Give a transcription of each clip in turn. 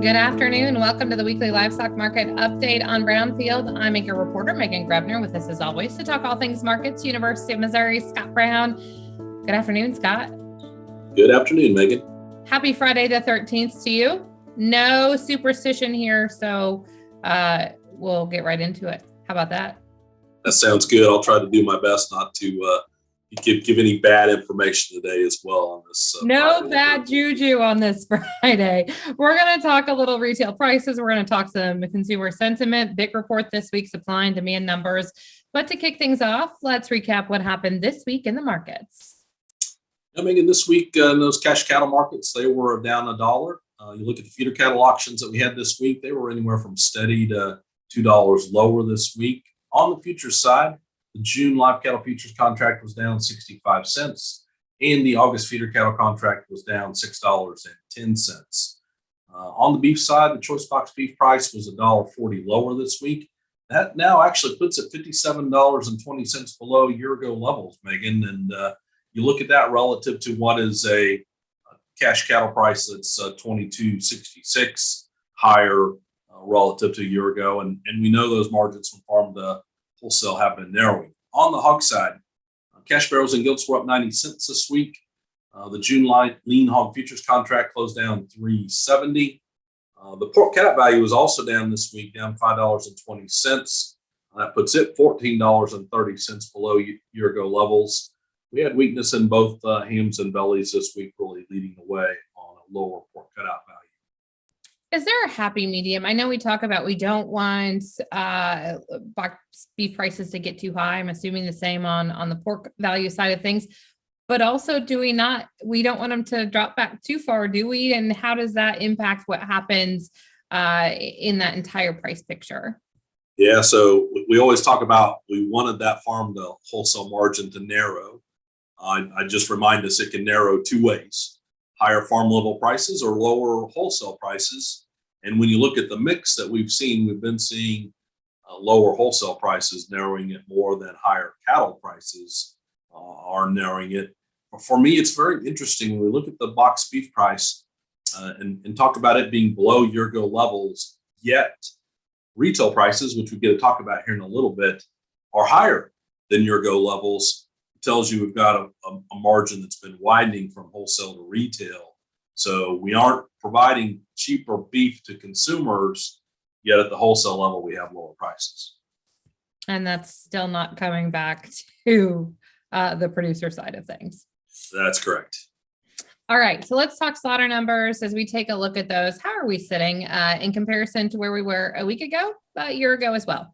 Good afternoon. Welcome to the weekly livestock market update on Brownfield. I'm anchor reporter Megan Grebner with us as always to talk all things markets. University of Missouri, Scott Brown. Good afternoon, Scott. Good afternoon, Megan. Happy Friday the 13th to you. No superstition here, so we'll get right into it. How about that? That sounds good. I'll try to do my best not to give any bad information today as well on this. No Friday. bad juju on this Friday. We're going to talk a little retail prices. We're going to talk some consumer sentiment, big report this week, supply and demand numbers. But to kick things off, let's recap what happened this week in the markets. Yeah, Megan, this week in those cash cattle markets, they were down $1. You look at the feeder cattle auctions that we had this week, they were anywhere from steady to $2 lower this week. On the futures side, the June live cattle futures contract was down 65 cents, and the August feeder cattle contract was down $6.10. On the beef side, the choice box beef price was $1.40 lower this week. That now actually puts it $57.20 below year-ago levels, Megan. And you look at that relative to what is a cash cattle price that's $22.66 higher relative to a year ago. And we know those margins from farm to wholesale have been narrowing. On the hog side, cash barrels and gilts were up 90 cents this week. The June lean hog futures contract closed down $3.70. The pork cutout value was also down this week, down $5.20. That puts it $14.30 below year-ago levels. We had weakness in both hams and bellies this week, really leading the way on a lower pork cutout value. Is there a happy medium? I know we talk about we don't want box beef prices to get too high. I'm assuming the same on the pork value side of things. But also, we don't want them to drop back too far, do we? And how does that impact what happens in that entire price picture? Yeah, so we always talk about we wanted that farm to wholesale margin to narrow. I just remind us it can narrow two ways: higher farm level prices or lower wholesale prices. And when you look at the mix that we've been seeing lower wholesale prices narrowing it more than higher cattle prices are narrowing it. For me, it's very interesting when we look at the box beef price and talk about it being below year-ago levels, yet retail prices, which we get to talk about here in a little bit, are higher than year-ago levels. It tells you we've got a margin that's been widening from wholesale to retail. So we aren't providing cheaper beef to consumers, yet at the wholesale level, we have lower prices. And that's still not coming back to the producer side of things. That's correct. All right, so let's talk slaughter numbers as we take a look at those. How are we sitting in comparison to where we were a week ago, a year ago as well?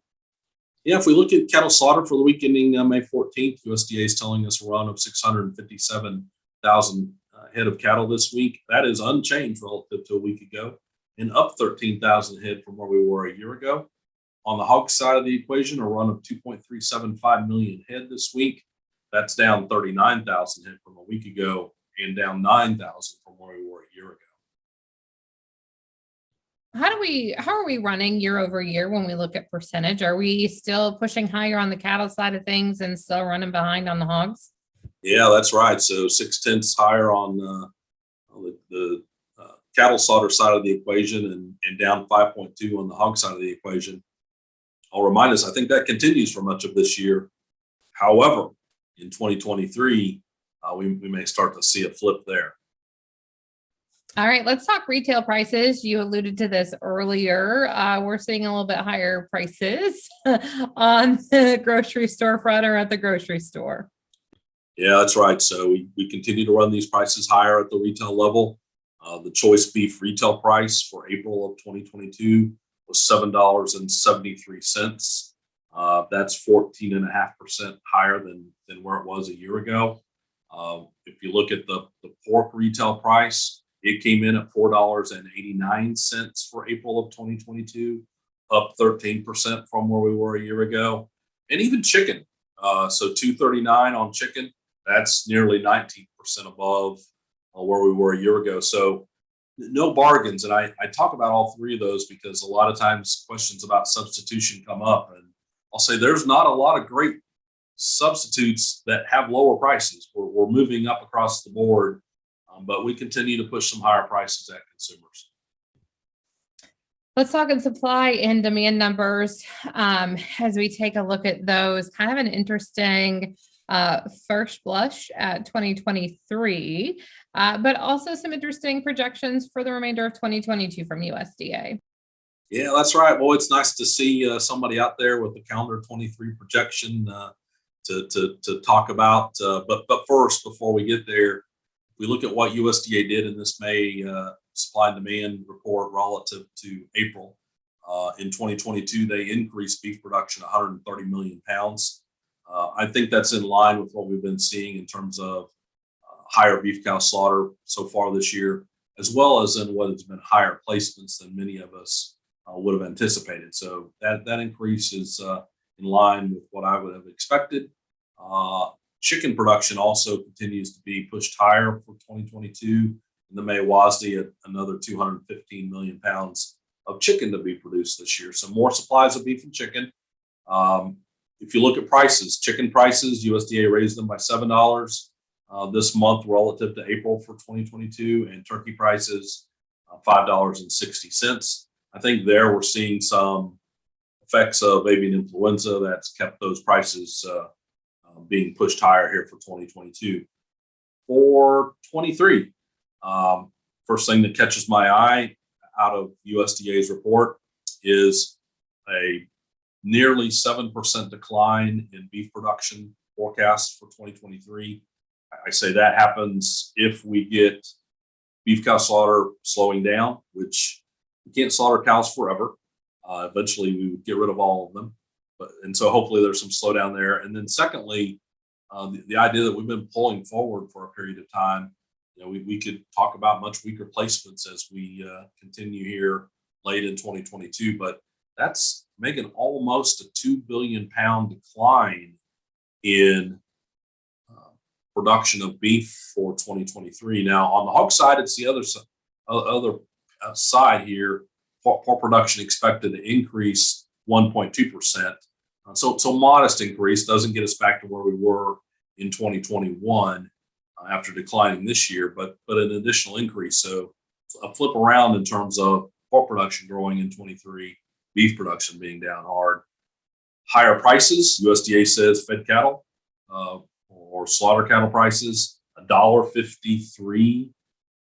Yeah, if we look at cattle slaughter for the week ending May 14th, USDA is telling us a run of 657,000 head of cattle this week. That is unchanged relative to a week ago and up 13,000 head from where we were a year ago. On the hog side of the equation, a run of 2.375 million head this week. That's down 39,000 head from a week ago and down 9,000 from where we were a year ago. How are we running year over year when we look at percentage? Are we still pushing higher on the cattle side of things and still running behind on the hogs? Yeah, that's right. So 0.6 higher on the cattle slaughter side of the equation and down 5.2 on the hog side of the equation. I'll remind us, I think that continues for much of this year. However, in 2023, we may start to see a flip there. All right, let's talk retail prices. You alluded to this earlier. We're seeing a little bit higher prices on the grocery store front or at the grocery store. Yeah, that's right. So we continue to run these prices higher at the retail level. The choice beef retail price for April of 2022 was $7.73. That's 14.5% higher than where it was a year ago. If you look at the pork retail price, it came in at $4.89 for April of 2022, up 13% from where we were a year ago. And even chicken, so $2.39 on chicken, that's nearly 19% above where we were a year ago. So no bargains. And I talk about all three of those because a lot of times questions about substitution come up. And I'll say there's not a lot of great substitutes that have lower prices. We're moving up across the board, but we continue to push some higher prices at consumers. Let's talk on supply and demand numbers. As we take a look at those, kind of an interesting first blush at 2023, but also some interesting projections for the remainder of 2022 from USDA. Yeah, that's right. Well, it's nice to see somebody out there with the calendar 23 projection to talk about. But first, before we get there, we look at what USDA did in this May supply and demand report relative to April. In 2022, they increased beef production 130 million pounds. I think that's in line with what we've been seeing in terms of higher beef cow slaughter so far this year, as well as in what has been higher placements than many of us would have anticipated. So that increase is in line with what I would have expected. Chicken production also continues to be pushed higher for 2022. In the May WASDE at another 215 million pounds of chicken to be produced this year. So more supplies of beef and chicken. If you look at prices, chicken prices, USDA raised them by $7 this month relative to April for 2022, and turkey prices $5.60. I think there we're seeing some effects of avian influenza that's kept those prices being pushed higher here for 2022. For 23, first thing that catches my eye out of USDA's report is a nearly 7% decline in beef production forecast for 2023. I say that happens if we get beef cow slaughter slowing down, which we can't slaughter cows forever. Eventually, we would get rid of all of them. And so hopefully there's some slowdown there. And then secondly, the idea that we've been pulling forward for a period of time, we could talk about much weaker placements as we continue here late in 2022, but that's making almost a 2 billion pound decline in production of beef for 2023. Now, on the hog side, it's the other side here. Pork production expected to increase 1.2%. So modest increase, doesn't get us back to where we were in 2021 after declining this year, but an additional increase. So a flip around in terms of pork production growing in 23, beef production being down hard. Higher prices, USDA says fed cattle or slaughter cattle prices, $1.53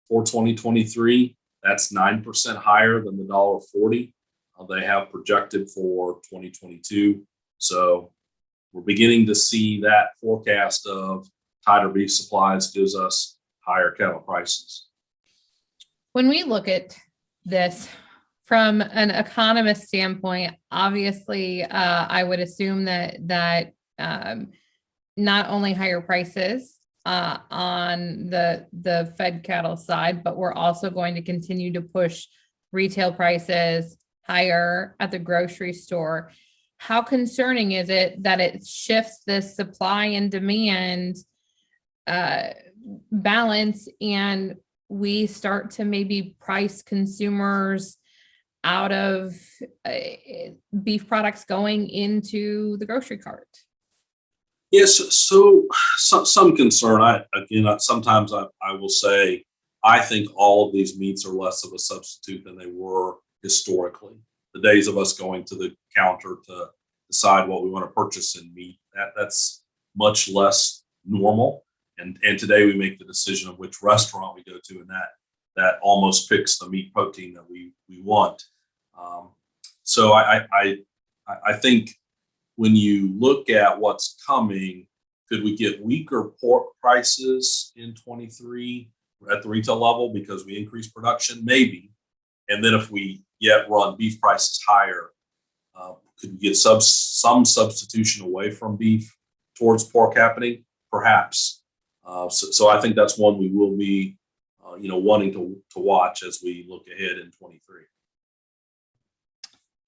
for 2023. That's 9% higher than the $1.40 they have projected for 2022. So we're beginning to see that forecast of tighter beef supplies gives us higher cattle prices. When we look at this from an economist standpoint, obviously, I would assume that not only higher prices on the fed cattle side, but we're also going to continue to push retail prices higher at the grocery store. How concerning is it that it shifts this supply and demand balance, and we start to maybe price consumers out of beef products going into the grocery cart? Yes, so some concern. Sometimes I will say I think all of these meats are less of a substitute than they were historically. The days of us going to the counter to decide what we want to purchase in meat, that's much less normal. And today we make the decision of which restaurant we go to, and that almost picks the meat protein that we want. So I think when you look at what's coming, could we get weaker pork prices in 23 at the retail level because we increase production? Maybe. And then if we yet run beef prices higher, could we get some substitution away from beef towards pork happening? Perhaps. So I think that's one we will be, wanting to watch as we look ahead in 23.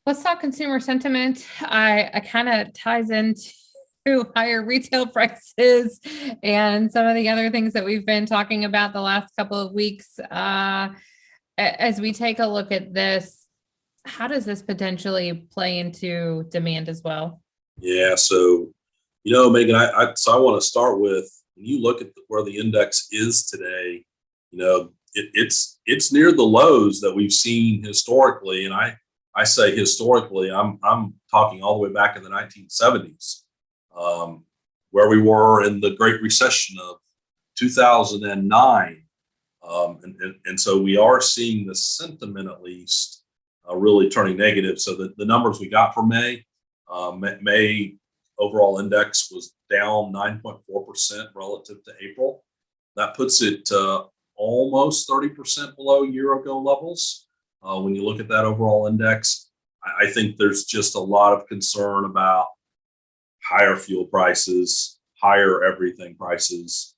Let's talk consumer sentiment. I kind of ties into higher retail prices and some of the other things that we've been talking about the last couple of weeks. As we take a look at this, how does this potentially play into demand as well? Yeah, so Megan, I want to start with, when you look at where the index is today, it's near the lows that we've seen historically, and I I say historically, I'm talking all the way back in the 1970s, where we were in the Great Recession of 2009. And so we are seeing the sentiment, at least, really turning negative. So the numbers we got for May overall index was down 9.4% relative to April. That puts it almost 30% below year ago levels. When you look at that overall index, I think there's just a lot of concern about higher fuel prices, higher everything prices.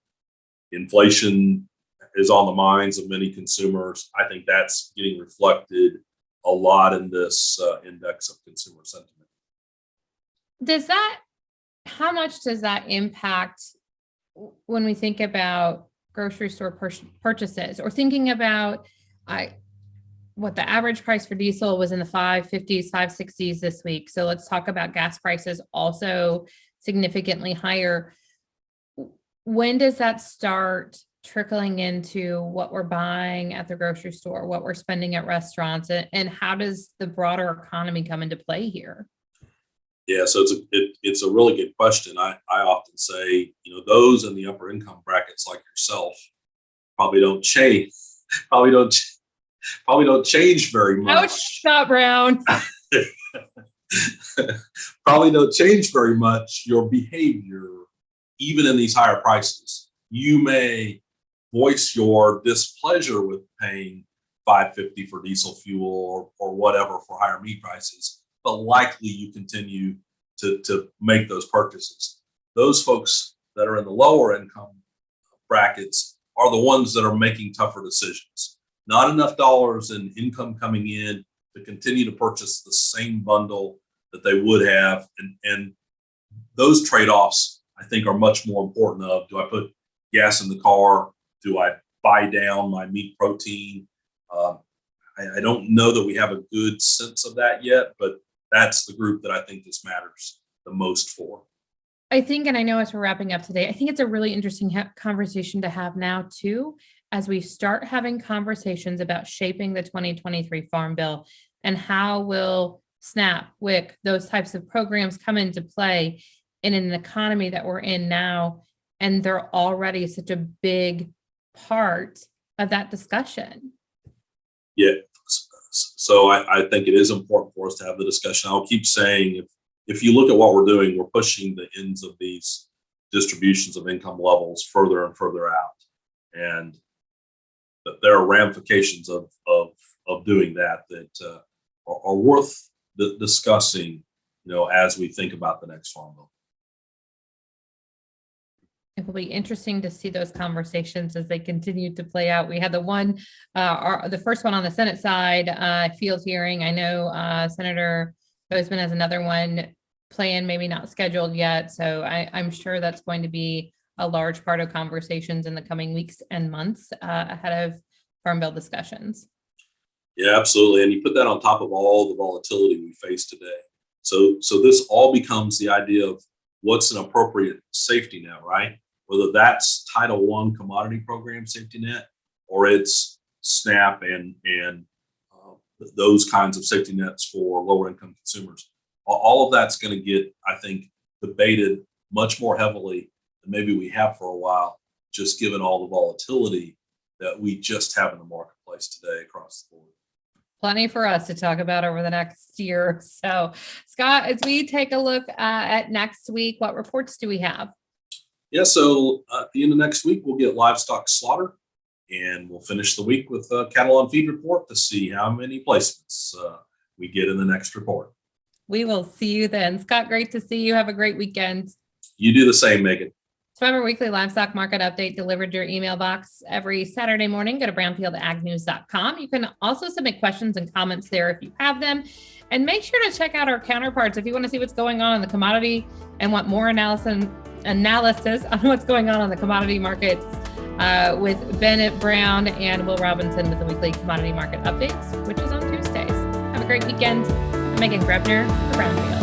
Inflation is on the minds of many consumers. I think that's getting reflected a lot in this index of consumer sentiment. How much does that impact when we think about grocery store purchases, or thinking about what the average price for diesel was in the 550s, 560s this week. So let's talk about gas prices also significantly higher. When does that start trickling into what we're buying at the grocery store, what we're spending at restaurants, and how does the broader economy come into play here? Yeah, so it's a really good question. I often say, those in the upper income brackets like yourself probably don't change very much. Ouch, Scott Brown. Probably don't change very much your behavior, even in these higher prices. You may voice your displeasure with paying $5.50 for diesel fuel or whatever for higher meat prices, but likely you continue to make those purchases. Those folks that are in the lower income brackets are the ones that are making tougher decisions. Not enough dollars in income coming in to continue to purchase the same bundle that they would have. And those trade-offs, I think, are much more important of, do I put gas in the car? Do I buy down my meat protein? I don't know that we have a good sense of that yet, but that's the group that I think this matters the most for. I think, and I know as we're wrapping up today, I think it's a really interesting conversation to have now too, as we start having conversations about shaping the 2023 Farm Bill and how will SNAP, WIC, those types of programs come into play in an economy that we're in now. And they're already such a big part of that discussion. Yeah. So I think it is important for us to have the discussion. I'll keep saying, if you look at what we're doing, we're pushing the ends of these distributions of income levels further and further out. And there are ramifications of doing that are worth discussing, as we think about the next Farm Bill. It will be interesting to see those conversations as they continue to play out. We had the first one on the Senate side, field hearing. I know Senator Bozeman has another one planned, maybe not scheduled yet. So I'm sure that's going to be a large part of conversations in the coming weeks and months ahead of Farm Bill discussions. Yeah, absolutely. And you put that on top of all the volatility we face today. So this all becomes the idea of what's an appropriate safety net, right? Whether that's Title I commodity program safety net, or it's SNAP and those kinds of safety nets for lower income consumers. All of that's going to get, I think, debated much more heavily than maybe we have for a while, just given all the volatility that we just have in the marketplace today across the board. Plenty for us to talk about over the next year. So, Scott, as we take a look at next week, what reports do we have? Yeah, so at the end of next week, we'll get livestock slaughter, and we'll finish the week with a cattle on feed report to see how many placements we get in the next report. We will see you then. Scott, great to see you. Have a great weekend. You do the same, Megan. Survivor Weekly Livestock Market Update delivered to your email box every Saturday morning. Go to brownfieldagnews.com. You can also submit questions and comments there if you have them. And make sure to check out our counterparts if you want to see what's going on in the commodity and want more analysis on what's going on the commodity markets with Bennett Brown and Will Robinson with the weekly commodity market updates, which is on Tuesdays. Have a great weekend. I'm Megan Grebner for Brownfield.